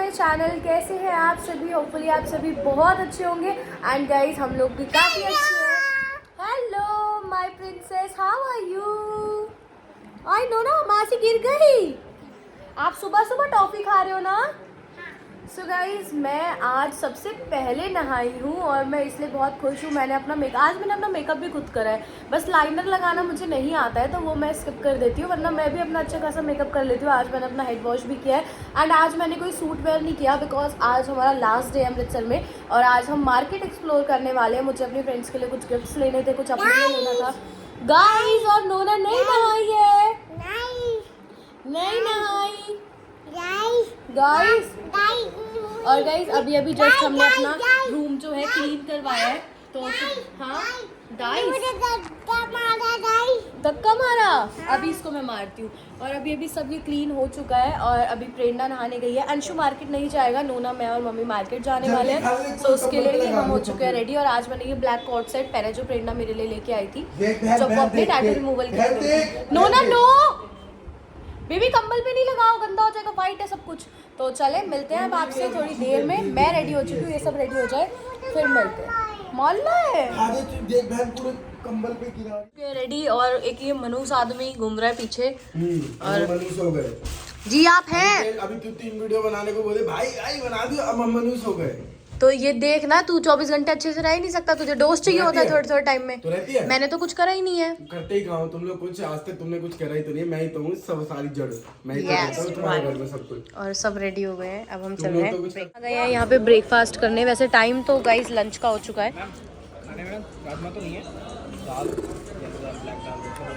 My channel. कैसे हैं आप सभी? होपफुली आप सभी बहुत अच्छे होंगे एंड गाइस हम लोग भी काफ़ी अच्छे हैं। Hello my princess, how are you? I know ना, मासी गिर गई। आप सुबह सुबह टॉफ़ी खा रहे हो ना? सो गाइज मैं आज सबसे पहले नहाई हूँ और मैं इसलिए बहुत खुश हूँ। आज मैंने अपना मेकअप भी खुद करा है। बस लाइनर लगाना मुझे नहीं आता है तो वो मैं स्किप कर देती हूँ, वरना मैं भी अपना अच्छा खासा मेकअप कर लेती हूँ। आज मैंने अपना हेड वॉश भी किया है एंड आज मैंने कोई सूट वेयर नहीं किया बिकॉज आज हमारा लास्ट डे है अमृतसर में और आज हम मार्केट एक्सप्लोर करने वाले हैं। मुझे अपने फ्रेंड्स के लिए कुछ गिफ्ट्स लेने थे, कुछ अपने लिए लेना था गाइज। और नोना नहीं नहाई है, नहीं नहाई गाइस। और गाइस अभी जस्ट हमने अपना रूम जो है क्लीन करवाया है तो हाँ गाइस धक्का मारा। अभी इसको मैं मारती हूँ। और अभी सब ये क्लीन हो चुका है और अभी प्रेरणा नहाने गई है। अंशु मार्केट नहीं जाएगा, नोना मैं और मम्मी मार्केट जाने वाले हैं तो उसके लिए हम हो चुके हैं रेडी। और आज मैंने ये ब्लैक कोट सेट पहना जो प्रेरणा मेरे लिए लेके आई थी जब वो अपने टैटू रिमूवल के लिए। नोना नो बेबी कंबल पे नहीं लगाओ, गंदा हो जाएगा, वाइट है सब कुछ। तो चले मिलते हैं अब आपसे थोड़ी देर में। मैं रेडी हो चुकी हूँ, ये सब रेडी हो जाए फिर मिलते हैं। मोहल्ला है देख बहन पूरे कंबल पे गिरा रेडी। और एक ये मनुष्य आदमी घूम रहा है पीछे और मनुष्य हो गए जी। आप हैं अभी तू 3 वीडियो बनाने को बोले भाई आई बना दियो, अब हम मनुष्य हो गए। तो ये देख ना, तू 24 घंटे अच्छे से रह ही नहीं सकता, तुझे डोज चाहिए होता है थोड़े टाइम में। तो रहती है? मैंने तो कुछ करा ही नहीं है। करते ही कहा तुम लोग कुछ, आज तक तुमने कुछ करा ही तो नहीं। मैं ही तो हूँ सब सारी जड़, मैं ही तो करता हूँ तुम्हारे घर में सब कुछ। और सब रेडी हो गए हैं, अब हम चल रहे हैं। आ गए हैं यहाँ पे ब्रेकफास्ट करने। वैसे टाइम तो गाइस लंच का हो चुका है। खाने में राजमा तो नहीं है, दाल ब्लैक दाल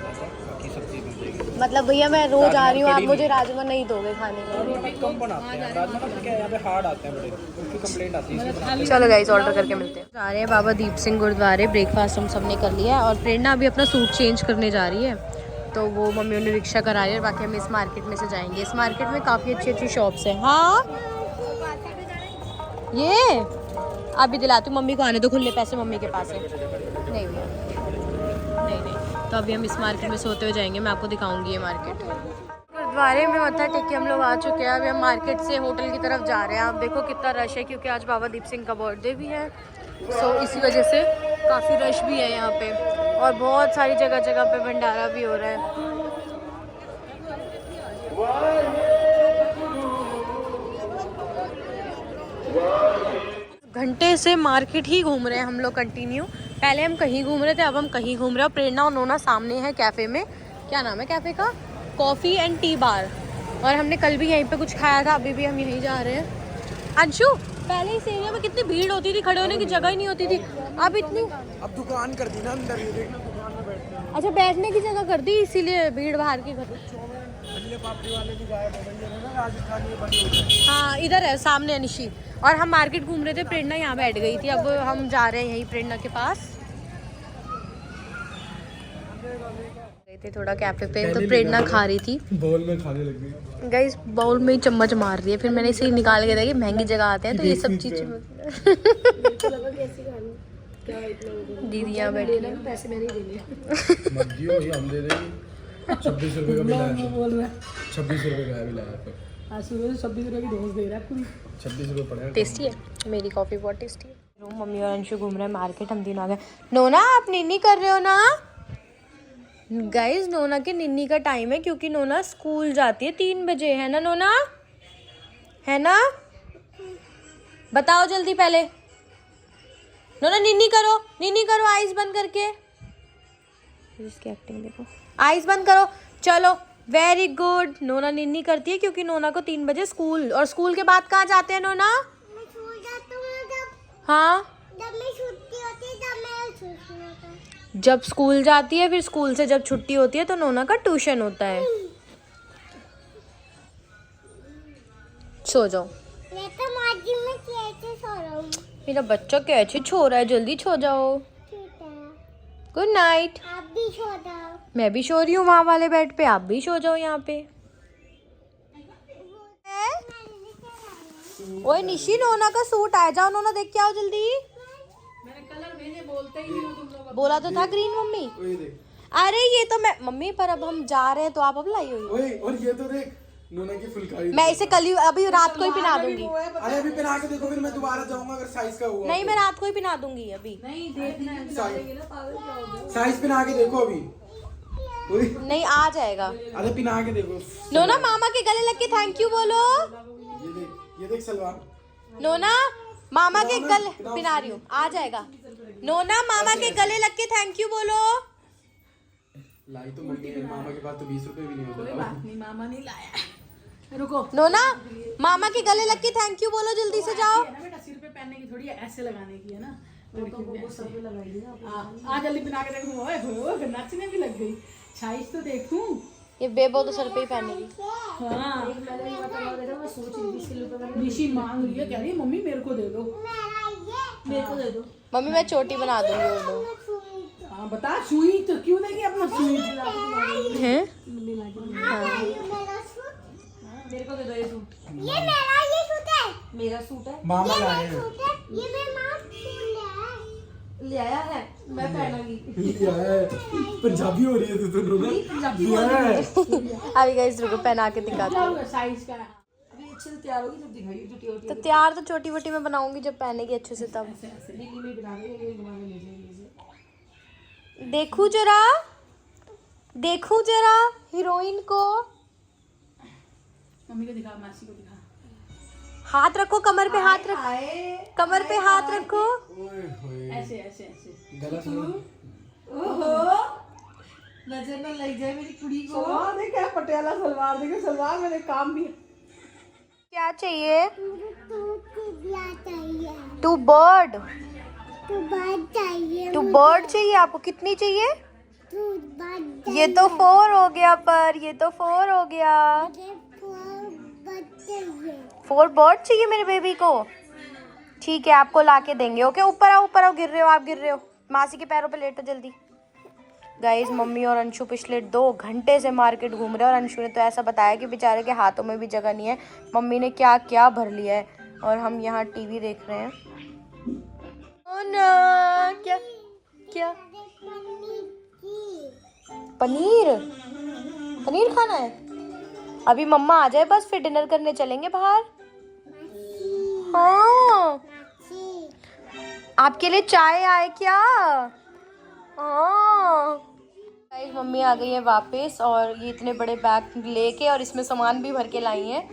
बाकी सब्जी बन जाएगी। मतलब भैया मैं रोज आ रही हूँ, आप मुझे राजमा नहीं दोगे खाने में? रोटी कम बनाते हैं, राजमा का क्या है यहाँ पे हार्ड आते हैं बड़े, उसकी कंप्लेंट आती है। चलो गाइस ऑर्डर करके मिलते हैं। जा रहे हैं बाबा दीप सिंह गुरुद्वारे। ब्रेकफास्ट हम सब ने कर लिया है और प्रेरणा अभी अपना सूट चेंज करने जा रही है तो वो मम्मी उन्हें रिक्शा करा रही है। बाकी हम इस मार्केट में से जाएंगे। इस मार्केट में काफ़ी अच्छी शॉप्स हैं। हाँ ये अभी दिलाती हूँ, मम्मी को आने दो, खुले पैसे मम्मी के पास है। नहीं भैया नहीं। तो अभी हम इस मार्केट में से होते हुए जाएंगे, मैं आपको दिखाऊंगी ये मार्केट। गुरुद्वारे में मत्था टेक के हम लोग आ चुके हैं। अभी हम मार्केट से होटल की तरफ जा रहे हैं। आप देखो कितना रश है क्योंकि आज बाबा दीप सिंह का बर्थडे भी है। सो इसी वजह से काफ़ी रश भी है यहाँ पे और बहुत सारी जगह पे भंडारा भी हो रहा है। घंटे से मार्केट ही घूम रहे हैं हम लोग कंटिन्यू। पहले हम कहीं घूम रहे थे, अब हम कहीं घूम रहे हैं। प्रेरणा और नोना सामने है कैफ़े में। क्या नाम है कैफ़े का? Coffee and T bar. और हमने कल भी यहीं पे कुछ खाया था, अभी भी हम यहीं जा रहे हैं। अंशु पहले इस एरिया में कितनी भीड़ होती थी, खड़े होने की जगह ही नहीं होती थी। अब इतनी, अब दुकान कर दी ना अंदर, ये देखना दुकान में बैठते हैं। अच्छा बैठने की जगह कर दी इसीलिए भीड़ बाहर की घर। पापड़ी वाले भी गायब हो गए हैं ना, राजस्थान में बंद हो गए। हाँ इधर है सामने अनिशी। और हम मार्केट घूम रहे थे, प्रेरणा यहाँ बैठ गई थी। अब हम जा रहे हैं यहीं प्रेरणा के पास। गए थे थोड़ा कैफे पे तो प्रेरणा खा रही थी, बाउल में खाने लग गई गाइस बाउल में ही चम्मच मार रही है। फिर मैंने इसे निकाल के देखा कि महंगी जगह आते हैं तो ये सब चीज़ दीदी यहाँ बैठी है। पैसे मैंने मर्जी हो हम दे देंगे। 26 रुपए का बिल आया, बोल रहा है 26 रुपए का बिल आया। 26 रुपए की डोज दे रहा है पूरी। 26 रुपए पड़े। टेस्टी है, मेरी कॉफ़ी बहुत टेस्टी है। मम्मी और अंशु घूम रहे हैं मार्केट, हम तीनों आ गए। नोना आप निन्नी कर रहे हो ना? गाइस नोना के निन्नी का टाइम है क्योंकि नोना स्कूल जाती है 3 बजे, है ना नोना? है ना? बताओ जल्दी पहले। नोना निन्नी करो आइज बंद करके। इसकी एक्टिंग देखो, आइज बंद करो। चलो वेरी गुड। नोना निन्नी करती है क्योंकि नोना को 3 बजे स्कूल, और स्कूल के बाद कहाँ जाते हैं नोना? हाँ जब स्कूल जाती है, फिर स्कूल से जब छुट्टी होती है तो नोना का ट्यूशन होता है। सो जाओ। मेरा बच्चा कैसे सो रहा है, जल्दी सो जाओ। Good night. मैं भी सो रही हूँ वहाँ वाले बेड पे, आप भी सो जाओ यहाँ पे। ओए निशी नोना का सूट आया, जाओ नोना देख के आओ जल्दी। मैंने कलर भेजे, बोलते ही नहीं हो तुम लोग। बोला तो था ग्रीन मम्मी। अरे ये तो मैं मम्मी, पर अब हम जा रहे हैं तो आप अब लाई हुई। ओए और ये तो देख नोना की फुलकारी। मैं इसे कल ही अभी रात को ही पहना दूंगी। अरे अभी पहना के देखो, फिर मैं दोबारा जाऊंगा अगर साइज का हुआ। नहीं मैं रात को ही पहना दूंगी अभी। नहीं देखना है, डालेंगे ना पागल क्या होगा। साइज पहना के देखो अभी। नहीं आ जाएगा। अरे पहना के देखो। नोना मामा के गले लग के थैंक यू बोलो। ये देख सलवार। नोना मामा के गले पहना रही हूँ, आ जाएगा। नोना मामा के गले लग के थैंक यू बोलो। लाई तो मम्मी है, मामा के पास तो 20 रुपए भी नहीं कोई होते। बात नहीं, मामा नहीं लाया। रुको नोना मामा के गले लग के थैंक यू बोलो, जल्दी से जाओ। है ना बेटा, सिर पे पहनने की थोड़ी है, ऐसे लगाने की है ना। वो सर पे लगाई ना। आ जल्दी बना के देखूं। ओए हो नाचने भी लग गई। साइज तो देखूं। ये बेबो तो सर पे ही पहनेगी। हाँ निशी मांग रही है, कह रही है मम्मी मेरे को दे दो, मेरे को दे दो। मम्मी मैं चोटी बना दूंगी और दो। हाँ बता, सुई तो क्यों देगी अपना सुई। हैं? मेरे को दे दो ये सूट। ये सूट है। मेरा सूट है, मामा लाए हैं। ये मेरा माँ ले आया है, मैं पहनूंगी। लिया है। पंजाबी हो रही है तू तो नोना। लिया है। अभी गाइस रुको पहना के दिखाती हूँ। साइज का है। अभी अच्छे से तैयार होगी तब दिखाइए। जुटी होती तो तैयार तो छोटी वोटी में बनाऊंगी जब पहनेगी अच्छे से तब। नीली में बना दे, ये घुमा के ले जाइए। देखूं जरा, देखूं जरा हीरोइन को। मम्मी को दिखा, मासी को दिखा। हाथ रखो कमर पे, हाथ रखो कमर पे, हाथ रखो। ओए होए। ऐसे ऐसे ऐसे। गला सुनो। ओहो नजर न लग जाए मेरी कुड़ी को। सलवार देखा, पटियाला सलवार देखो। सलवार मैंने काम भी। क्या चाहिए? चाहिए। Two bird. तो बात चाहिए। टू बर्ड चाहिए आपको? कितनी चाहिए? तो बात ये तो 4 हो गया, पर ये तो 4 हो गया। चाहिए। 4 बर्ड चाहिए मेरे बेबी को। ठीक है आपको लाके देंगे। ओके ऊपर आओ, ऊपर आओ। गिर रहे हो आप, गिर रहे हो। मासी के पैरों पे लेटो जल्दी। गाइस मम्मी और अंशु पिछले 2 घंटे से मार्केट घूम रहे हैं और अंशु ने तो ऐसा बताया कि बेचारे के हाथों में भी जगह नहीं है। मम्मी ने क्या क्या भर लिया है और हम यहाँ टीवी देख रहे हैं। ओ ना, क्या क्या? पनीर? पनीर खाना है? अभी मम्मा आ जाए बस, फिर डिनर करने चलेंगे बाहर। हाँ आपके लिए चाय आए क्या? हाँ गाइस मम्मी आ गई है वापस और ये इतने बड़े बैग लेके और इसमें सामान भी भर के लाई हैं।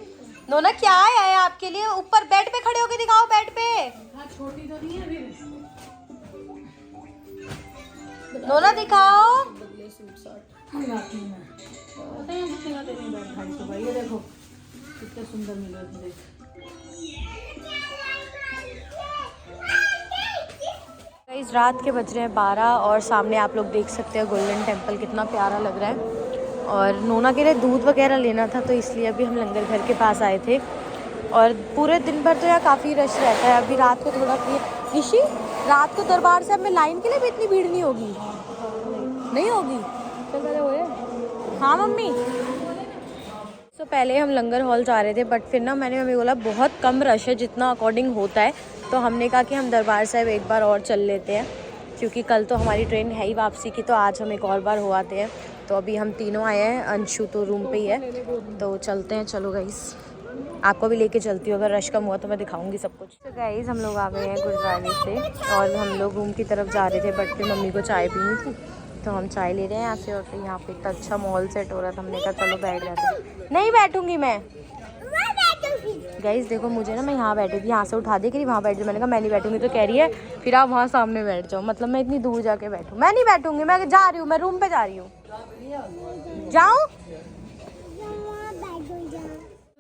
नोना क्या आया है आपके लिए? ऊपर बेड पे खड़े होके दिखाओ, बेड पे। हाँ छोटी तो नहीं है फिर। नोना दिखाओ। बदले सूट साट मंगाती हूँ मैं। पता है कितने का देने बैठ 250 भाई। ये देखो कितने सुंदर मिल रहे थे। देख गाइस रात के बज रहे हैं 12 और सामने आप लोग देख सकते हैं गोल्डन टेम्पल कितना प्यारा लग रहा है। और नोना के लिए दूध वगैरह लेना था तो इसलिए अभी हम लंगर घर के पास आए थे। और पूरे दिन भर तो यहाँ काफ़ी रश रहता है। अभी रात को थोड़ा ऋषि रात को दरबार साहब में लाइन के लिए भी इतनी भीड़ नहीं होगी? नहीं होगी? हाँ मम्मी। तो पहले हम लंगर हॉल जा रहे थे बट फिर ना मैंने मम्मी बोला बहुत कम रश है जितना अकॉर्डिंग होता है, तो हमने कहा कि हम दरबार साहब एक बार और चल लेते हैं क्योंकि कल तो हमारी ट्रेन है ही वापसी की, तो आज हम एक और बार हो आते हैं। तो अभी हम तीनों आए हैं, अंशु तो रूम पे ही है, तो चलते हैं। चलो गाइस आपको भी लेके चलती हूँ, अगर रश कम हुआ तो मैं दिखाऊंगी सब कुछ। तो गाइस हम लोग आ गए हैं गुरुद्वारे से और हम लोग रूम की तरफ जा रहे थे बट फिर मम्मी को चाय पीनी थी तो हम चाय ले रहे हैं यहाँ से। और फिर यहाँ पे इतना अच्छा मॉल सेट हो रहा था, हमने कहा चलो बैठ जाते हैं। नहीं बैठूंगी मैं। गाइस देखो मुझे ना, मैं यहाँ बैठी थी, यहाँ से उठा दे कि वहाँ बैठ जाओ। मैंने कहा मैं नहीं बैठूंगी, तो कह रही है फिर आप वहाँ सामने बैठ जाओ। मतलब मैं इतनी दूर जाके बैठूँ? मैं नहीं बैठूंगी, मैं जा रही हूँ, मैं रूम पे जा रही हूँ। जाऊँ?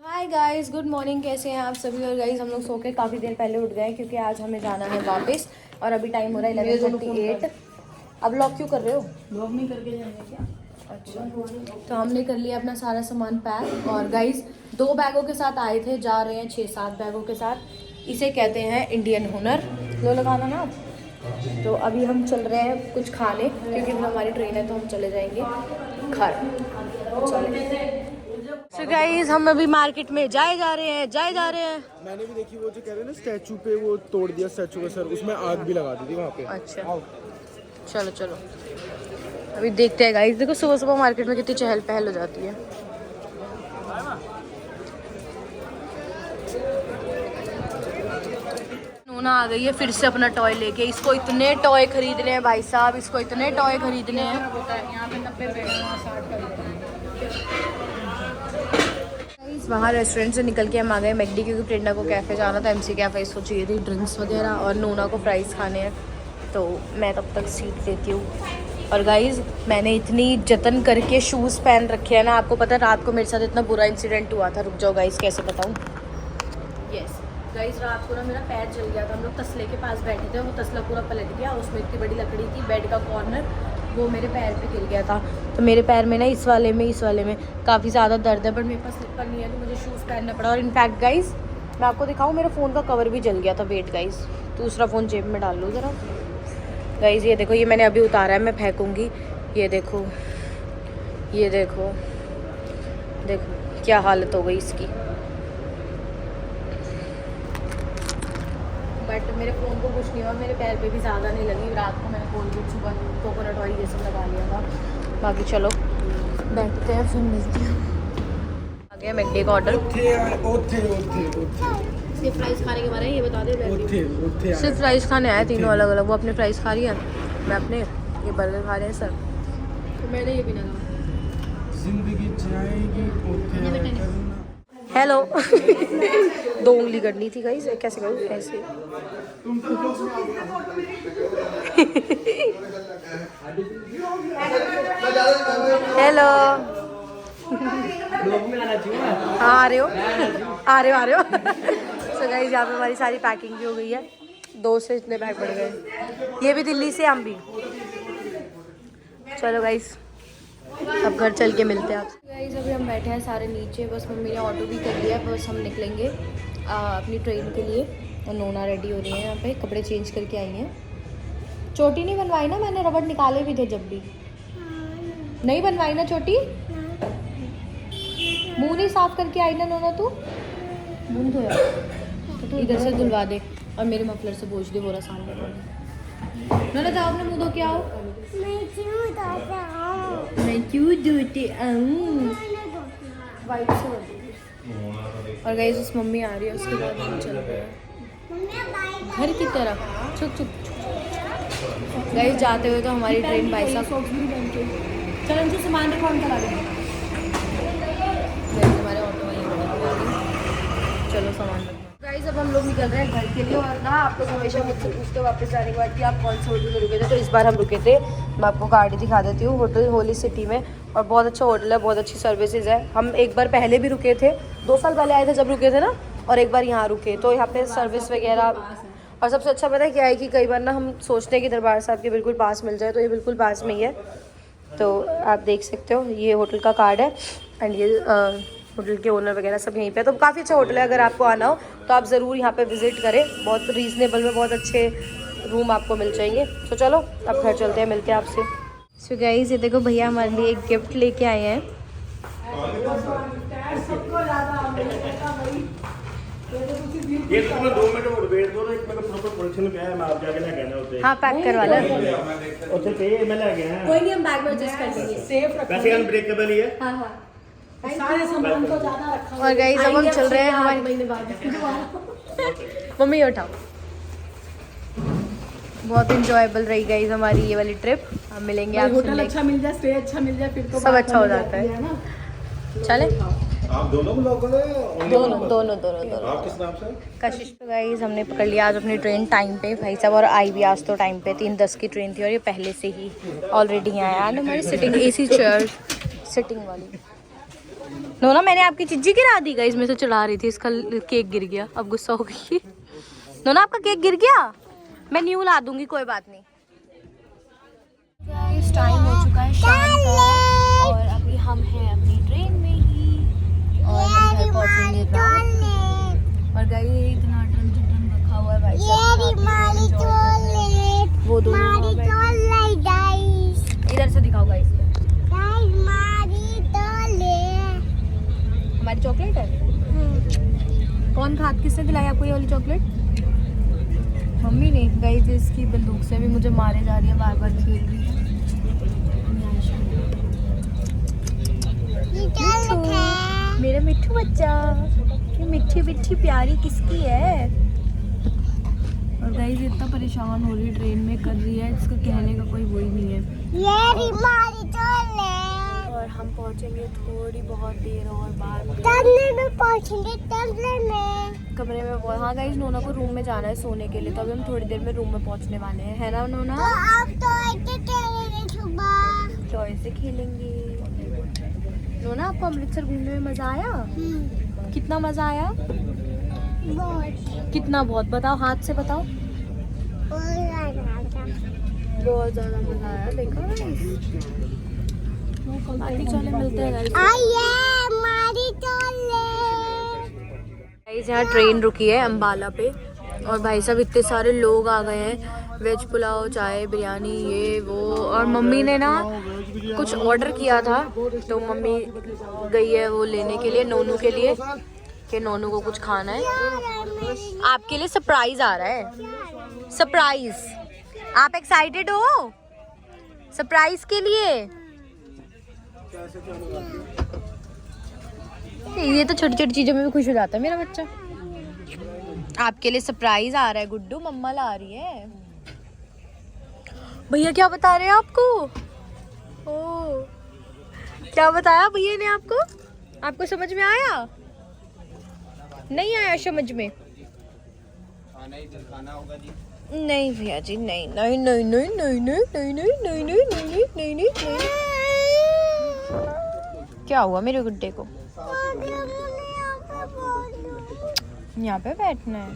हाय गाइस, गुड मॉर्निंग, कैसे हैं आप सभी? और गाइस हम लोग सो के काफ़ी देर पहले उठ गए क्योंकि आज हमें जाना है वापस और अभी टाइम हो रहा है 11:38। अब लॉक क्यों कर रहे हो? लॉक नहीं करके जाएंगे क्या? अच्छा तो हमने कर लिया अपना सारा सामान पैक और गाइस 2 बैगों के साथ आए थे, जा रहे हैं 6-7 बैगों के साथ। इसे कहते हैं इंडियन हुनर। लो लगाना ना। तो अभी हम चल रहे हैं कुछ खाने क्योंकि हमारी ट्रेन है तो हम चले जाएंगे घर। चले तो गाइस हम अभी मार्केट में जा रहे हैं। मैंने भी देखी वो जो कह रहे हैं ना स्टैचू पे वो तोड़ दिया स्टैचू का सर, उसमें आग भी लगा दी थी वहाँ पे। अच्छा चलो चलो अभी देखते हैं गाइस। देखो सुबह सुबह मार्केट में कितनी चहल पहल हो जाती है। नोना आ गई है फिर से अपना टॉय लेके। इसको इतने टॉय खरीदने हैं भाई साहब, इसको इतने टॉय खरीदने हैं। यहाँ पे 90 पेड़ हैं, वहाँ 60 का देते हैं। वहाँ रेस्टोरेंट से निकल के हम आ गए मैकडी, क्योंकि प्रेरणा को कैफ़े जाना था, MC कैफ़े। इसको चाहिए थी ड्रिंक्स वगैरह और नोना को फ्राइज़ खाने हैं, तो मैं तब तक सीट लेती हूँ। और गाइज़ मैंने इतनी जतन करके शूज़ पहन रखे हैं ना, आपको पता है रात को मेरे साथ इतना बुरा इंसिडेंट हुआ था। रुक जाओ गाइज़, कैसे बताऊँ। यस गाइज़, रात को ना मेरा पैर जल गया था। हम लोग तसले के पास बैठे थे, वो तसला पूरा पलट गया, उसमें इतनी बड़ी लकड़ी थी, बेड का कॉर्नर, वो मेरे पैर पे गिर गया था। तो मेरे पैर में ना इस वाले में काफ़ी ज़्यादा दर्द है, बट मेरे पास स्लिपर नहीं है तो मुझे शूज़ पहनना पड़ा। और इनफैक्ट गाइज़ मैं आपको दिखाऊँ, मेरे फ़ोन का कवर भी जल गया था। वेट गाइज़, दूसरा फ़ोन जेब में डाल लूँ ज़रा। गाइज़ ये देखो, ये मैंने अभी उतारा है, मैं फेंकूँगी। ये देखो, ये देखो, देखो क्या हालत हो गई इसकी। बट मेरे फ़ोन को कुछ नहीं हुआ, मेरे पैर पे भी ज़्यादा नहीं लगी। रात को मैंने कोलगेट, सुबह कोकोनट ऑयल ये सब लगा लिया था। बाकी चलो बैठते हैं, फिर मिलते हैं। आ गया मैकडी का ऑर्डर। सिर्फ फ्राइज़ खाने के बारे में ये बता दे। सिर्फ फ्राइज़ खाने आए तीनों अलग अलग। वो अपने फ्राइज़ खा रही है, मैं अपने ये बर्गर खा रहे हैं सर। तो मैंने ये भी ना हेलो 2 उंगली करनी थी गाइस, कैसे करूँ ऐसे। हेलो आ रहे हो। सो गाइस यहाँ पे हमारी सारी पैकिंग भी हो गई है। 2 से इतने बैग पड़ गए, ये भी दिल्ली से, हम भी। चलो गाइस अब घर चल के मिलते हैं आपसे। गाइस अभी हम बैठे हैं सारे नीचे, बस मम्मी ने ऑटो भी कर लिया, बस हम निकलेंगे अपनी ट्रेन के लिए। और नोना रेडी हो रही है, यहाँ पे कपड़े चेंज करके आई हैं। चोटी नहीं बनवाई ना मैंने, रबड़ निकाले भी थे जब भी। नहीं बनवाई ना चोटी? मुंह नहीं साफ करके आई ना नोना तू? मुंह धोया तो इधर से धुलवा दे और मेरे मफलर से पोंछ दे बोरा सामने। नोना जाओ अपने मुँह धो के आओ। मैं क्यों धोती आऊँ? वाइट से। और गाइस उस मम्मी आ रही है, उसके बाद हम चल रहे हैं घर की तरफ। चुप गाइस जाते हुए तो हमारी ट्रेन भाई साहब चलो इनसे सामान रखो, हम चला देंगे। हमारे ऑटो में चलो सामान रखो। गाइस अब हम लोग निकल रहे हैं घर के लिए। और ना आप लोग हमेशा मुझसे पूछते हो वापस जाने के बाद कि आप कौन से होटल में रुके थे, तो इस बार हम रुके थे, मैं आपको गाड़ी दिखा देती हूँ, होटल होली सिटी में। और बहुत अच्छा होटल है, बहुत अच्छी सर्विसेज है। हम एक बार पहले भी रुके थे, 2 साल पहले आए थे जब रुके थे ना, और एक बार यहाँ रुके। तो यहाँ पे सर्विस वगैरह, और सबसे अच्छा पता है क्या है कि कई बार ना हम सोचते हैं कि दरबार साहब के बिल्कुल पास मिल जाए, तो ये बिल्कुल पास में ही है। तो आप देख सकते हो, ये होटल का कार्ड है एंड ये होटल के ओनर वगैरह सब यहीं पे। तो काफ़ी अच्छा होटल है, अगर आपको आना हो तो आप ज़रूर यहाँ पे विज़िट करें। बहुत रीज़नेबल में बहुत अच्छे रूम आपको मिल जाएंगे। तो चलो अब घर चलते हैं, मिलते हैं आपसे। सो गाइस ये देखो भैया हमारे लिए एक गिफ्ट लेके आए हैं। ये तो 2 मिनट और वेट दो, एक मिनट प्रॉपर पोजीशन पे है, मैं आप जाके लेके आना होते हैं। हाँ पैक करवा लो। उसे पे मैं लेके आया। कोई नहीं, हम बैग में एडजस्ट कर लेंगे। सेफ रखो। वैसे अनब्रेकेबल ही है। हाँ हाँ। सारे सामान को ज़्यादा रखा हुआ और गाइस अब हम चल रहे हैं हमारे महीने बाद। मम्मी उठाओ। बहुत इंजॉयबल रही गाइस हमारी ये वाली ट्रिप। हम मिलेंगे आपसे। होटल अच्छा मिल जाए, स्टे अच्छा मिल जाए, फिर तो सब अच्छा हो जाता है ना। चले आप दोनों ब्लॉग कर रहे हो? दोनों आप किस नाम से? कशिश। तो गाइस हमने पकड़ लिया आज अपनी ट्रेन टाइम पे भाई साहब, और आई भी आज तो टाइम पे। 3:10 की ट्रेन थी और ये पहले से ही ऑलरेडी यहाँ आया। एंड हमारी सिटिंग AC चेयर सिटिंग वाली। नोना मैंने आपकी चिज्जी गिरा दी गाइस, में से चढ़ा रही थी, इसका केक गिर गया, अब गुस्सा हो गई। नोना आपका केक गिर गया, मैं न्यू ला दूंगी, कोई बात नहीं। गाइस टाइम हो चुका है शाम का और अभी हम हैं अपनी ट्रेन में ही और हम घर पहुंचेंगे रात। और गाइस इतना ड्रम रखा हुआ है भाई साहब, वो दोनों इधर से दिखाओ गाइस। हमारी चॉकलेट है। कौन किसने दिलाई आपको ये वाली चॉकलेट? मम्मी ने। गाइस इसकी बंदूक से भी मुझे मारे जा रही है, बार बार खेल रही है। मेरा मिट्ठू बच्चा, ये मिट्टी मिट्टी प्यारी किसकी है? और गाइस इतना परेशान हो रही है ट्रेन में, कर रही है, इसका कहने का कोई वो ही नहीं है। ये बीमारी चले और हम पहुंचेंगे थोड़ी बहुत देर और बाद तबले में पहुंचेंगे, तबले में कमरे में। हाँ गाइस, नोना को रूम में जाना है सोने के लिए, तो अभी हम थोड़ी देर में रूम में पहुंचने वाले हैं, है ना नोना? तो आप तो ऐसे खेलेंगे सुबह। टॉय से खेलेंगे। नोना, आपको अमृतसर घूमने में मजा आया? कितना मजा आया? बहुत कितना बहुत? बताओ, हाथ से बताओ। बहुत ज्यादा मजा आया, देखो गाइस। बाकी चले मिलते हैं गाइस। आइए मारी चले। गाइस यहाँ ट्रेन रुकी है अम्बाला पे, और भाई साहब इतने सारे लोग आ गए हैं। वेज पुलाव, चाय, बिरयानी, ये वो। और मम्मी ने ना कुछ ऑर्डर किया था, तो मम्मी गई है वो लेने के लिए नोनू के लिए, कि नोनू को कुछ खाना है। आपके लिए सरप्राइज आ रहा है, सरप्राइज। आप एक्साइटेड हो सरप्राइज के लिए? ये तो छोटी छोटी चीजों में भी खुश हो जाता है मेरा बच्चा। आपके लिए सरप्राइज आ रहा है गुड्डू, मम्मा ला रही है। भैया क्या बता रहे हैं आपको? ओ, क्या बताया भैया ने आपको? आपको समझ में आया? नहीं आया समझ में? नहीं भैया जी, नहीं नहीं नहीं नहीं नहीं नहीं नहीं नहीं नहीं नहीं नहीं नहीं नहीं नहीं। क्या हुआ मेरे गुड्डे को? यहाँ पे बैठना है।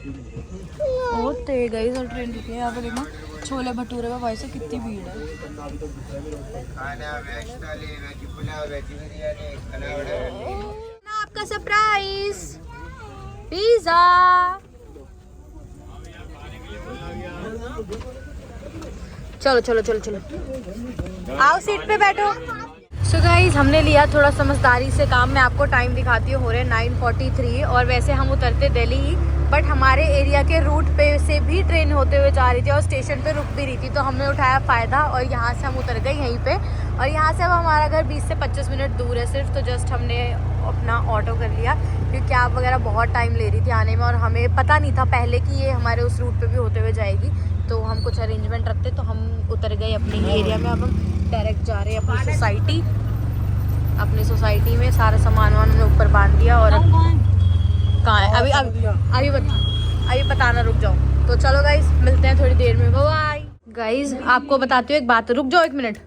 ओ तेज गई, और ट्रेन रुकी है यहाँ पे। देखना छोले भटूरे में भाई से कितनी भीड़ है। आपका सरप्राइज पिज्जा। चलो चलो चलो चलो, आओ सीट पे बैठो। सो गाइस, हमने लिया थोड़ा समझदारी से काम। मैं आपको टाइम दिखाती हूँ, हो रहे 9:43, और वैसे हम उतरते दिल्ली ही, बट हमारे एरिया के रूट पे से भी ट्रेन होते हुए जा रही थी और स्टेशन पे रुक भी रही थी, तो हमने उठाया फ़ायदा और यहाँ से हम उतर गए यहीं पे। और यहाँ से अब हमारा घर 20 से 25 मिनट दूर है सिर्फ, तो जस्ट हमने अपना ऑटो कर लिया, क्योंकि कैब वगैरह बहुत टाइम ले रही थी आने में, और हमें पता नहीं था पहले कि ये हमारे उस रूट पर भी होते हुए जाएगी, तो हम कुछ अरेंजमेंट रखते, तो हम उतर गए अपने एरिया में। अब हम डायरेक्ट जा रहे हैं अपनी सोसाइटी। अपनी सोसाइटी में सारा सामान वान हमने ऊपर बांध दिया। और कहाँ है? अभी बताना, रुक जाओ। तो चलो गाइस, मिलते हैं थोड़ी देर में, बाय। गाइस आपको बताती हूँ एक बात, रुक जाओ 1 मिनट।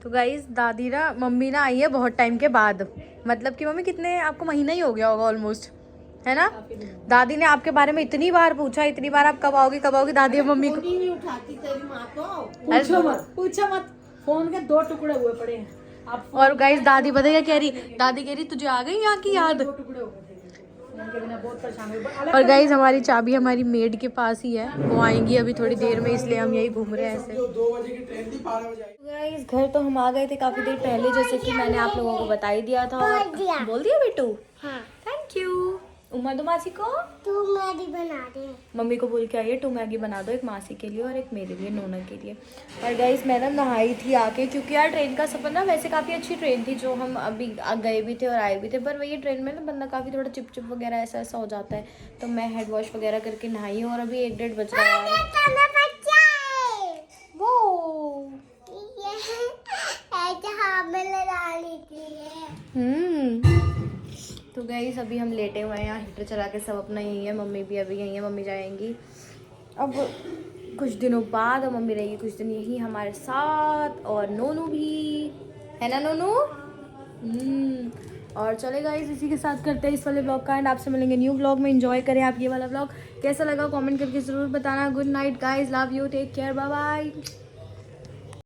तो गाइस दादी ना, मम्मी ना आई है बहुत टाइम के बाद, मतलब कि मम्मी कितने, आपको महीना ही हो गया होगा ऑलमोस्ट, है ना? दादी ने आपके बारे में इतनी बार पूछा, इतनी बार आप कब आओगी कब आओगी, दादी और मम्मी को। नहीं उठाती तेरी माँ तो। पूछो मत, फोन के 2 टुकड़े हुए पड़े हैं। आप और गाइस दादी पता क्या कह रही? दादी कह रही तुझे आ गई यहाँ की याद? 2 टुकड़े हो गए थे, फोन के बिना बहुत परेशान हुए। और गाइस हमारी चाबी हमारी मेड के पास ही है, वो आएंगी अभी थोड़ी देर में, इसलिए हम यही घूम रहे हैं ऐसे। 2 बजे की ट्रेन थी, 12 बजे आई। गाइस घर तो हम आ गए थे काफी देर पहले, जैसे कि मैंने आप लोगों को बता ही दिया था। और बोल दिया बेटू? हाँ, थैंक यू। उमा दो मासी को, तू मैगी बना दे। मम्मी को बोल के आई है 2 मैगी बना दो, एक मासी के लिए और एक मेरे लिए, नोना के लिए। और गाइस मैं ना नहाई थी आके, क्योंकि यार ट्रेन का सफ़र ना वैसे काफ़ी अच्छी ट्रेन थी, जो हम अभी गए भी थे और आए भी थे, पर वही ट्रेन में ना बंदा काफ़ी थोड़ा चिप चिप वगैरह ऐसा ऐसा हो जाता है, तो मैं हेड वॉश वगैरह करके नहाई हूँ। और अभी 1-1:30 बज रहा है। वो तो गाइस अभी हम लेटे हुए हैं यहाँ, हीटर चला के, सब अपना यही है। मम्मी भी अभी यही है, मम्मी जाएंगी अब कुछ दिनों बाद, और मम्मी रहेगी कुछ दिन यही हमारे साथ, और नोनू भी है ना नोनू। और चले गाइस इसी के साथ करते हैं इस वाले ब्लॉग का एंड। आपसे मिलेंगे न्यू ब्लॉग में। एंजॉय करें आप ये वाला ब्लॉग, कैसा लगा कमेंट करके ज़रूर बताना। Good night guys, love you, take care, bye bye.